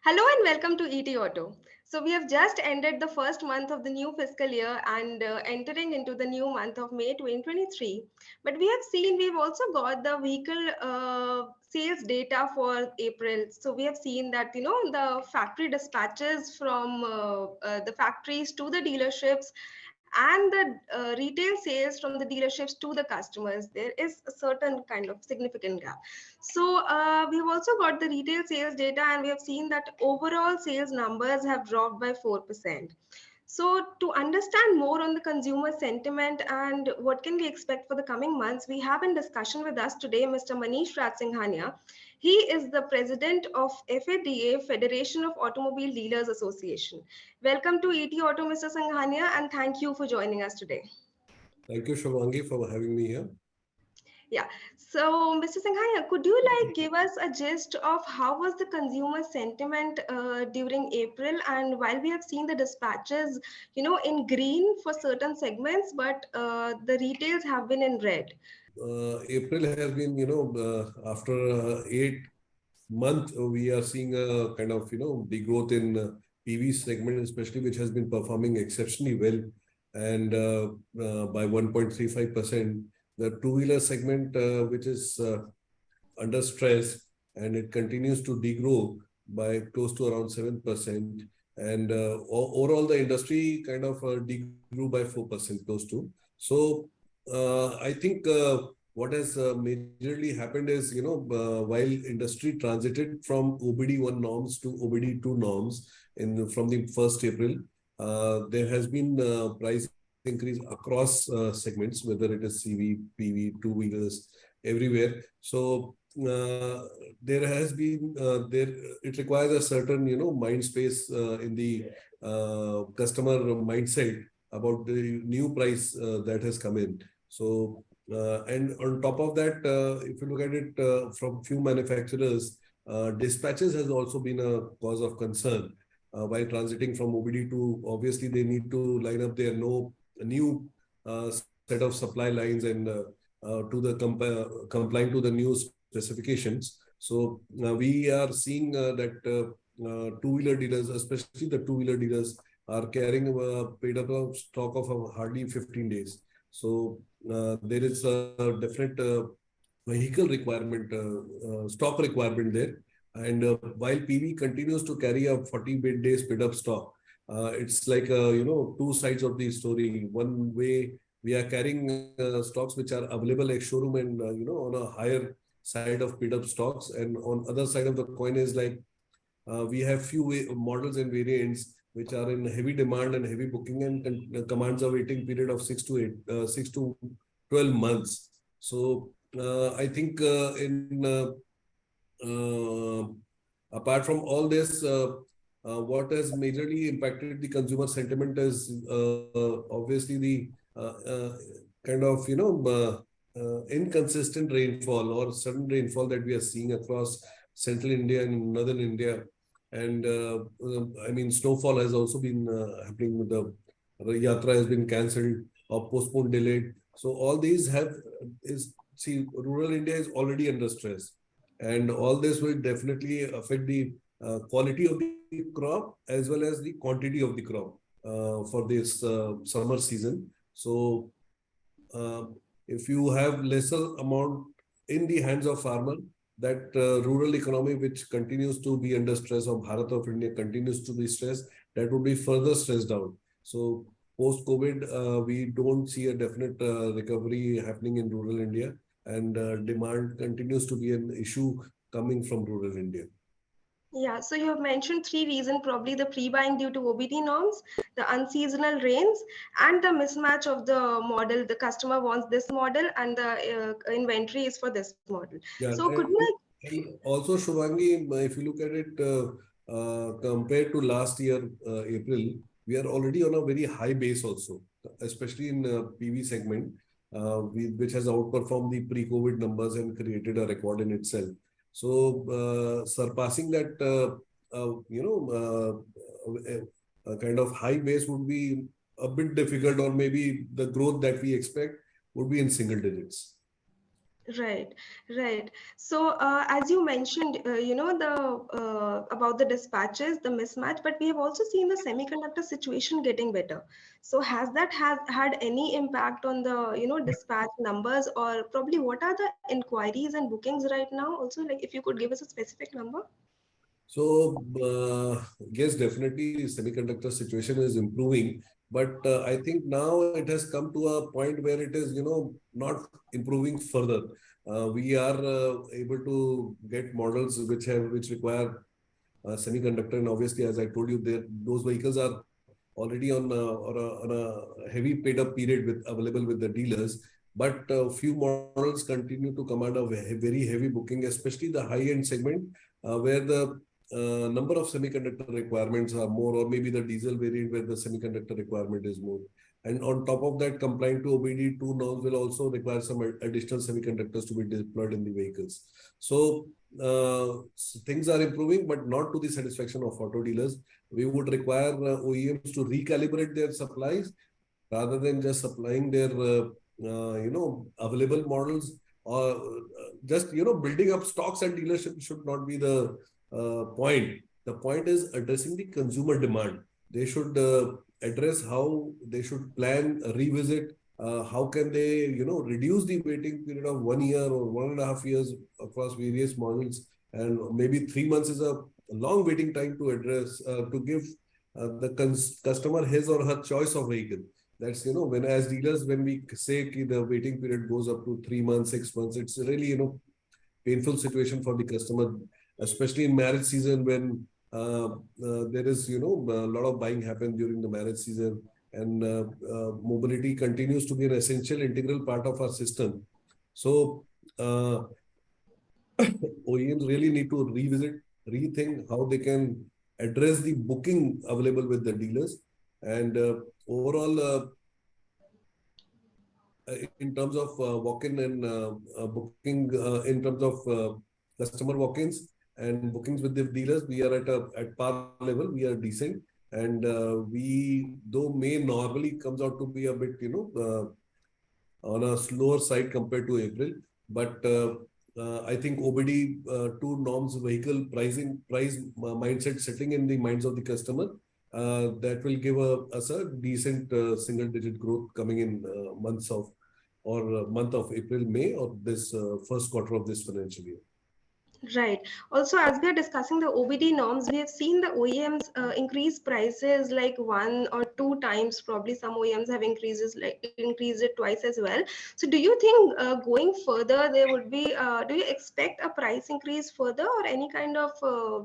Hello and welcome to ET Auto. So we have just ended the first month of the new fiscal year and entering into the new month of May 2023. But we've also got the vehicle sales data for April. So we have seen that, the factory dispatches from the factories to the dealerships and the retail sales from the dealerships to the customers, there is a certain kind of significant gap. So we've also got the retail sales data, and we have seen that overall sales numbers have dropped by 4%. So to understand more on the consumer sentiment and what can we expect for the coming months, we have in discussion with us today Mr. Manish Raj Singhania. He is the president of FADA, Federation of Automobile Dealers Association. Welcome to ET Auto, Mr. Singhania, and thank you for joining us today. Thank you, Shubhangi, for having me here. Yeah. So, Mr. Singhania, could you give us a gist of how was the consumer sentiment during April? And while we have seen the dispatches, in green for certain segments, but the retails have been in red. April has been, after 8 months, we are seeing a kind of, degrowth in PV segment, especially, which has been performing exceptionally well, and by 1.35%. The two-wheeler segment, which is under stress, and it continues to degrow by close to around 7%. And overall, the industry kind of degrew by 4% close to. So I think what has majorly happened is, while industry transited from OBD1 norms to OBD2 norms from the 1st April, there has been price increase across segments, whether it is CV, PV, two-wheelers, everywhere. So there has been, it requires a certain, mind space in the customer mindset about the new price that has come in. So, and on top of that, if you look at it from few manufacturers, dispatches has also been a cause of concern. While transiting from OBD2, obviously they need to line up their new set of supply lines and to the complying to the new specifications. So we are seeing that two-wheeler dealers, especially the two-wheeler dealers, are carrying a paid up stock of hardly 15 days. So there is a definite vehicle requirement, stock requirement there. And while PV continues to carry a 40 days paid up stock, it's like, two sides of the story. One way, we are carrying stocks which are available at showroom and, on a higher side of paid up stocks. And on other side of the coin is like, we have few models and variants which are in heavy demand and heavy booking and commands a waiting period of 6 to 12 months. So I think apart from all this, what has majorly impacted the consumer sentiment is obviously the kind of, inconsistent rainfall or sudden rainfall that we are seeing across central India and northern India. And I mean, snowfall has also been happening with the yatra has been cancelled or postponed, delayed. So all these rural India is already under stress. And all this will definitely affect the quality of the crop as well as the quantity of the crop for this summer season. So if you have lesser amount in the hands of farmer, that rural economy which continues to be under stress, or Bharat of India continues to be stressed, that would be further stressed out. So post-COVID, we don't see a definite recovery happening in rural India, and demand continues to be an issue coming from rural India. Yeah, so you have mentioned three reasons, probably the pre-buying due to OBD norms, the unseasonal rains, and the mismatch of the model. The customer wants this model and the inventory is for this model. Yeah, so could and also, Shubhangi, if you look at it compared to last year, April, we are already on a very high base also, especially in PV segment, which has outperformed the pre-COVID numbers and created a record in itself. So surpassing that, a kind of high base would be a bit difficult, or maybe the growth that we expect would be in single digits. Right, right. So, as you mentioned, about the dispatches, the mismatch, but we have also seen the semiconductor situation getting better. So, has had any impact on the, dispatch numbers, or probably what are the inquiries and bookings right now? Also, like if you could give us a specific number. So, yes, definitely semiconductor situation is improving, but I think now it has come to a point where it is, not improving further. We are able to get models which require semiconductor, and obviously, as I told you, those vehicles are already on a heavy paid up period with available with the dealers. But few models continue to command a very heavy booking, especially the high end segment, where the number of semiconductor requirements are more, or maybe the diesel variant where the semiconductor requirement is more. And on top of that, complying to OBD2 norms will also require some additional semiconductors to be deployed in the vehicles. So things are improving, but not to the satisfaction of auto dealers. We would require OEMs to recalibrate their supplies rather than just supplying their available models, or just building up stocks at dealership should not be the point. The point is addressing the consumer demand. They should address how they should plan, revisit. How can they, reduce the waiting period of 1 year or 1.5 years across various models, and maybe 3 months is a long waiting time to address to give the customer his or her choice of vehicle. That's, when as dealers, when we say the waiting period goes up to 3 months, 6 months, it's really, painful situation for the customer, especially in marriage season when there is, a lot of buying happens during the marriage season, and mobility continues to be an essential integral part of our system. So OEMs really need to revisit, rethink how they can address the booking available with the dealers, and overall, in terms of walk-in and booking, in terms of customer walk-ins and bookings with the dealers, we are at par level. We are decent, and we, though May normally comes out to be a bit, on a slower side compared to April. But I think OBD two norms, vehicle pricing, price mindset setting in the minds of the customer, that will give us a decent single-digit growth coming in month of April, May, or this first quarter of this financial year. Right. Also, as we are discussing the OBD norms, we have seen the OEMs increase prices like one or two times. Probably some OEMs have increased it twice as well. So, do you think going further there would be? Do you expect a price increase further or any kind of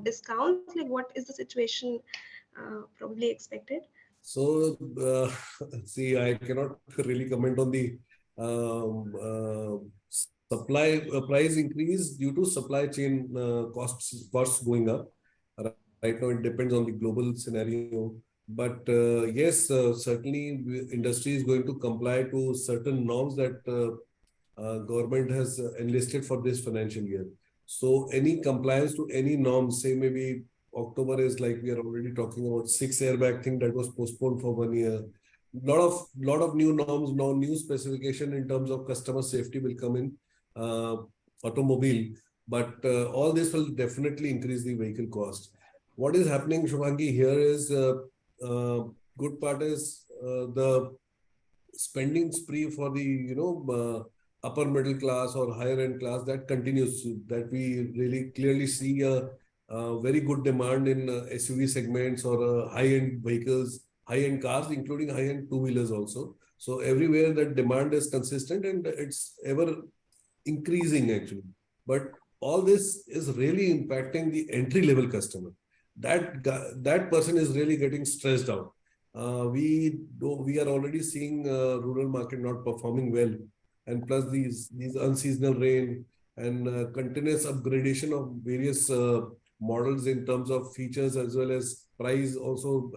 discounts? Like, what is the situation probably expected? So, see, I cannot really comment on the supply price increase due to supply chain costs going up. Right now, it depends on the global scenario. But yes, certainly, industry is going to comply to certain norms that government has enlisted for this financial year. So any compliance to any norms, say maybe October is like we are already talking about 6 airbag thing that was postponed for 1 year. Lot of new norms, now new specification in terms of customer safety will come in automobile, but all this will definitely increase the vehicle cost. What is happening, Shubhangi, here is good part is the spending spree for the upper middle class or higher end class that continues, that we really clearly see a very good demand in SUV segments or high end vehicles, high end cars, including high end two wheelers also. So everywhere that demand is consistent and it's ever increasing actually. But all this is really impacting the entry level customer. That person is really getting stressed out. We are already seeing rural market not performing well, and plus these unseasonal rain and continuous upgradation of various models in terms of features as well as price. Also,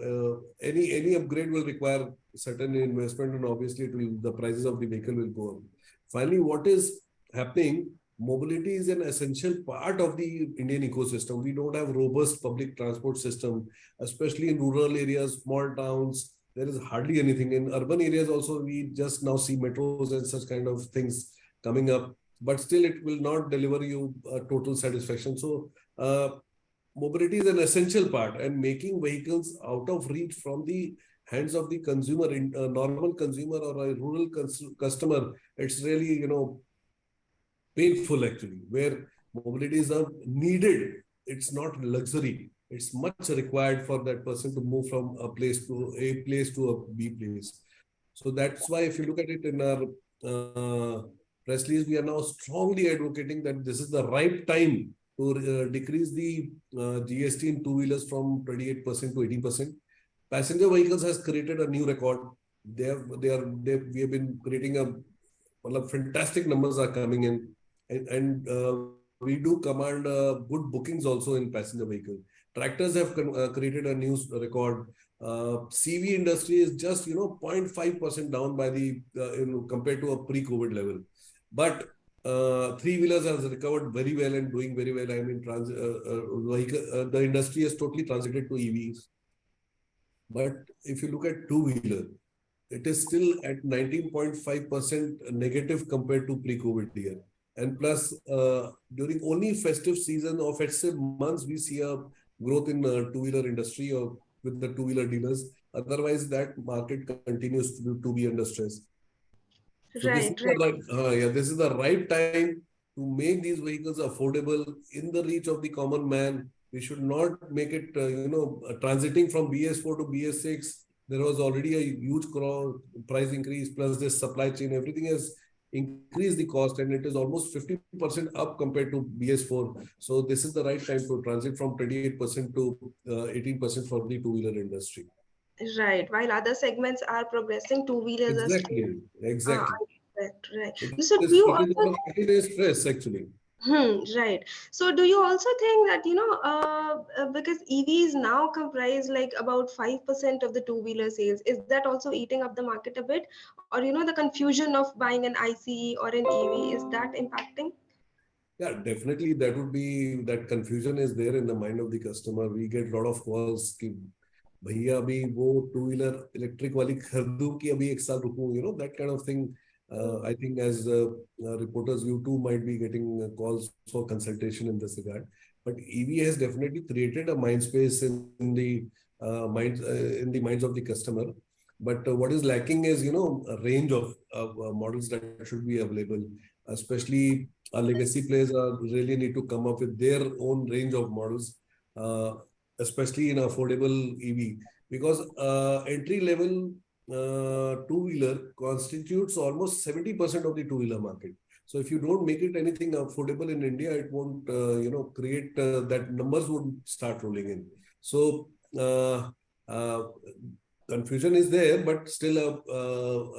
any upgrade will require certain investment, and obviously the prices of the vehicle will go up. Finally, what is happening? Mobility is an essential part of the Indian ecosystem. We don't have robust public transport system, especially in rural areas, small towns. There is hardly anything. In urban areas also, we just now see metros and such kind of things coming up. but still it will not deliver you total satisfaction. So mobility is an essential part, and making vehicles out of reach from the hands of the consumer, in a normal consumer or a rural customer, it's really, painful actually, where mobility is needed. It's not luxury. It's much required for that person to move from a place to a B place. So that's why if you look at it in our press release, we are now strongly advocating that this is the right time to decrease the GST in two-wheelers from 28% to 18%. Passenger vehicles has created a new record. We have been creating a, well, fantastic numbers are coming in, and we do command good bookings also in passenger vehicle. Tractors have created a new record. CV industry is just 0.5% down by the compared to a pre-COVID level, but three-wheelers has recovered very well and doing very well. I mean, the industry has totally transited to EVs. But if you look at two-wheeler, it is still at 19.5% negative compared to pre-COVID year. And plus, during only festive season or festive months, we see a growth in two-wheeler industry or with the two-wheeler dealers. Otherwise, that market continues to be under stress. So this is Right, the right. this is the right time to make these vehicles affordable in the reach of the common man. We should not make it, transiting from BS4 to BS6. There was already a huge price increase, plus this supply chain, everything has increased the cost, and it is almost 50% up compared to BS4. So this is the right time to transit from 28% to 18% for the two-wheeler industry. Right. While other segments are progressing, two-wheelers are still Exactly, exactly. right, right. It So do you it is also out of 30 days stress actually. right. So do you also think that, because EVs now comprise like about 5% of the two-wheeler sales, is that also eating up the market a bit? Or, the confusion of buying an ICE or an EV, is that impacting? Yeah, definitely that would be, that confusion is there in the mind of the customer. We get a lot of calls कि भैया अभी वो two wheeler electric वाली खरीदूं कि अभी एक साल रुकूं, that kind of thing. I think as reporters, you too might be getting calls for consultation in this regard. But EV has definitely created a mind space in the minds of the customer. But what is lacking is, a range of models that should be available, especially legacy players really need to come up with their own range of models, especially in affordable EV, because entry level two-wheeler constitutes almost 70% of the two-wheeler market. So if you don't make it anything affordable in India, it won't, create that numbers would start rolling in. So uh, confusion is there, but still,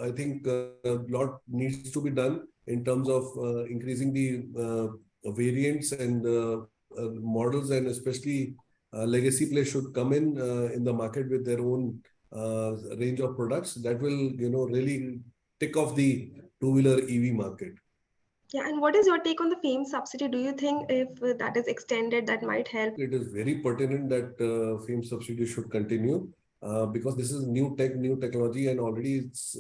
I think a lot needs to be done in terms of increasing the variants and models, and especially legacy players should come in the market with their own range of products that will, really tick off the two-wheeler EV market. Yeah, and what is your take on the FAME subsidy? Do you think if that is extended, that might help? It is very pertinent that FAME subsidy should continue because this is new technology, and already it's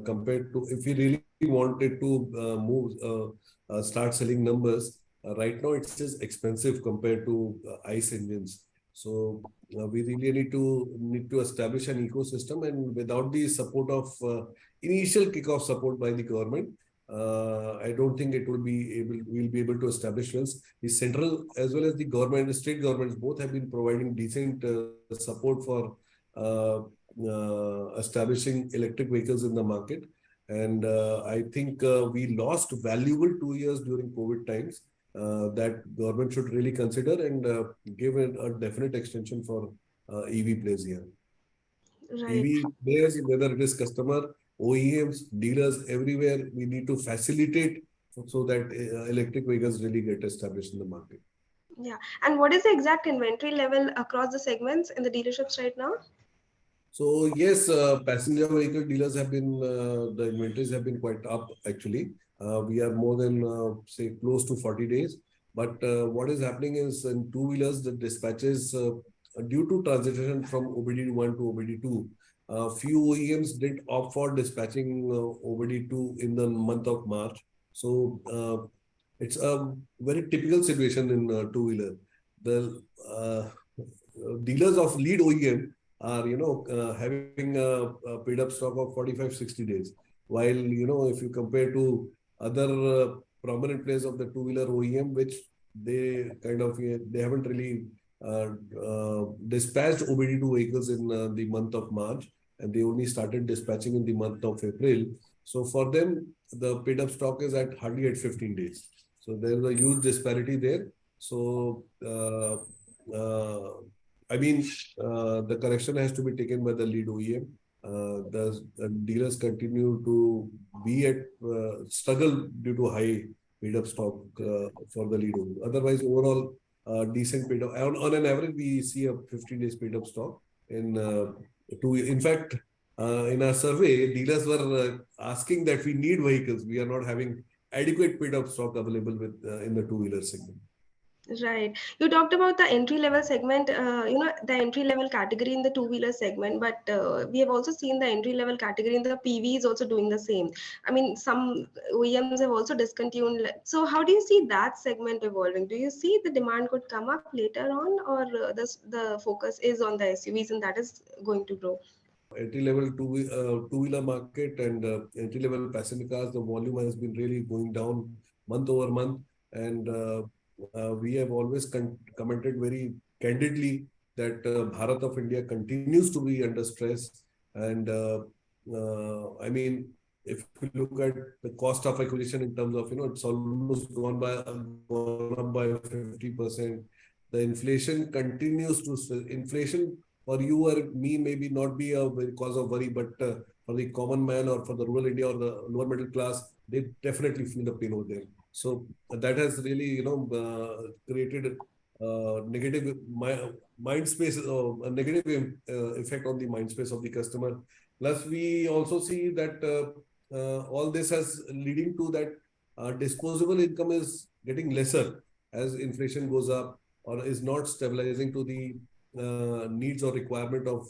compared to, if we really wanted to start selling numbers, right now it's just expensive compared to ICE engines. So we really need to establish an ecosystem, and without the support of initial kickoff support by the government, I don't think we'll be able to establish wells. The central as well as the government, the state governments, both have been providing decent support for establishing electric vehicles in the market. And I think we lost valuable 2 years during COVID times that government should really consider and give a definite extension for EV players here. Right. EV players, whether it is customer, OEMs, dealers, everywhere, we need to facilitate so that electric vehicles really get established in the market. Yeah. And what is the exact inventory level across the segments in the dealerships right now? So yes, passenger vehicle dealers have been, the inventories have been quite up actually. We are more than, say, close to 40 days. But what is happening is in two-wheelers, the dispatches, due to transition from OBD1 to OBD2, few OEMs did opt for dispatching OBD2 in the month of March. So it's a very typical situation in two-wheeler. The dealers of lead OEM are, having a paid up stock of 45-60 days. While, if you compare to other prominent players of the two-wheeler OEM, which they haven't really dispatched OBD2 vehicles in the month of March, and they only started dispatching in the month of April. So for them, the paid up stock is hardly at 15 days. So there is a huge disparity there. So I mean, the correction has to be taken by the lead OEM. The dealers continue to be at struggle due to high paid up stock for the lead OEM. Otherwise, overall, decent paid up. On an average, we see a 15 days paid up stock. In fact, in our survey, dealers were asking that we need vehicles. We are not having adequate paid up stock available in the two-wheeler segment. Right. You talked about the entry level segment, the entry level category in the two-wheeler segment, but we have also seen the entry level category in the PV is also doing the same. I mean, some OEMs have also discontinued. So how do you see that segment evolving? Do you see the demand could come up later on, or the focus is on the SUVs and that is going to grow? Entry-level two-wheeler market and entry-level passenger cars, the volume has been really going down month over month. And we have always commented very candidly that Bharat of India continues to be under stress. And I mean, if you look at the cost of acquisition in terms of, it's almost gone up by 50%. The inflation continues to, inflation for you or me maybe not be a cause of worry, but for the common man or for the rural India or the lower middle class, they definitely feel the pain over there. So that has really, created negative mind space, a negative effect on the mind space of the customer. Plus, we also see that all this has leading to that disposable income is getting lesser as inflation goes up or is not stabilizing to the needs or requirement of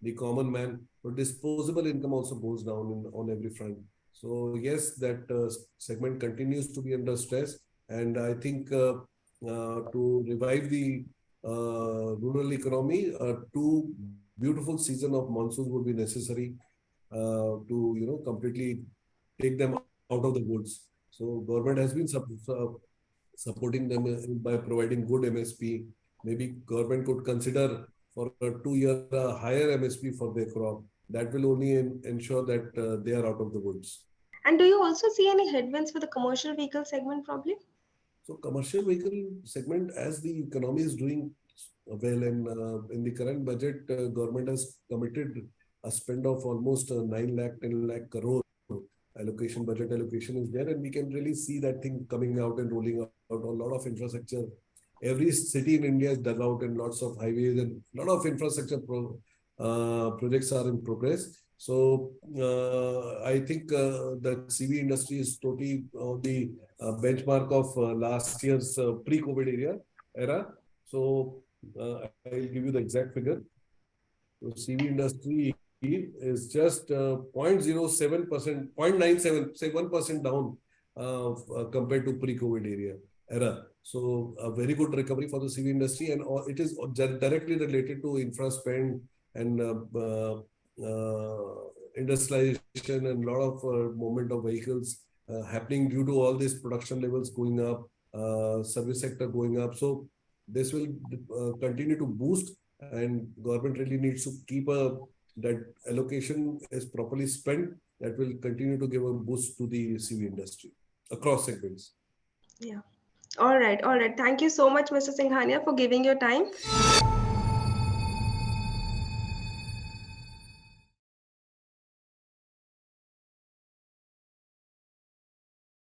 the common man. So disposable income also goes down on every front. So yes, that segment continues to be under stress, and I think to revive the rural economy, 2 beautiful season of monsoons would be necessary to completely take them out of the woods. So government has been supporting them by providing good MSP. Maybe government could consider for a 2-year higher MSP for their crop. That will only ensure that they are out of the woods. And do you also see any headwinds for the commercial vehicle segment probably? So commercial vehicle segment, as the economy is doing well, and in the current budget, government has committed a spend of almost 9 lakh, 10 lakh crore budget allocation is there, and we can really see that thing coming out and rolling out. A lot of infrastructure. Every city in India is dug out, and lots of highways and a lot of infrastructure projects are in progress. So I think the CV industry is totally on the benchmark of last year's pre-COVID era. So I'll give you the exact figure. So CV industry is just 0.07%, 0.97, say 1% down compared to pre-COVID era. So a very good recovery for the CV industry, and it is directly related to infra spend and industrialization and a lot of movement of vehicles happening due to all these production levels going up, service sector going up. So this will continue to boost, and government really needs to keep that allocation is properly spent. That will continue to give a boost to the CV industry across segments. Yeah. All right. Thank you so much, Mr. Singhania, for giving your time.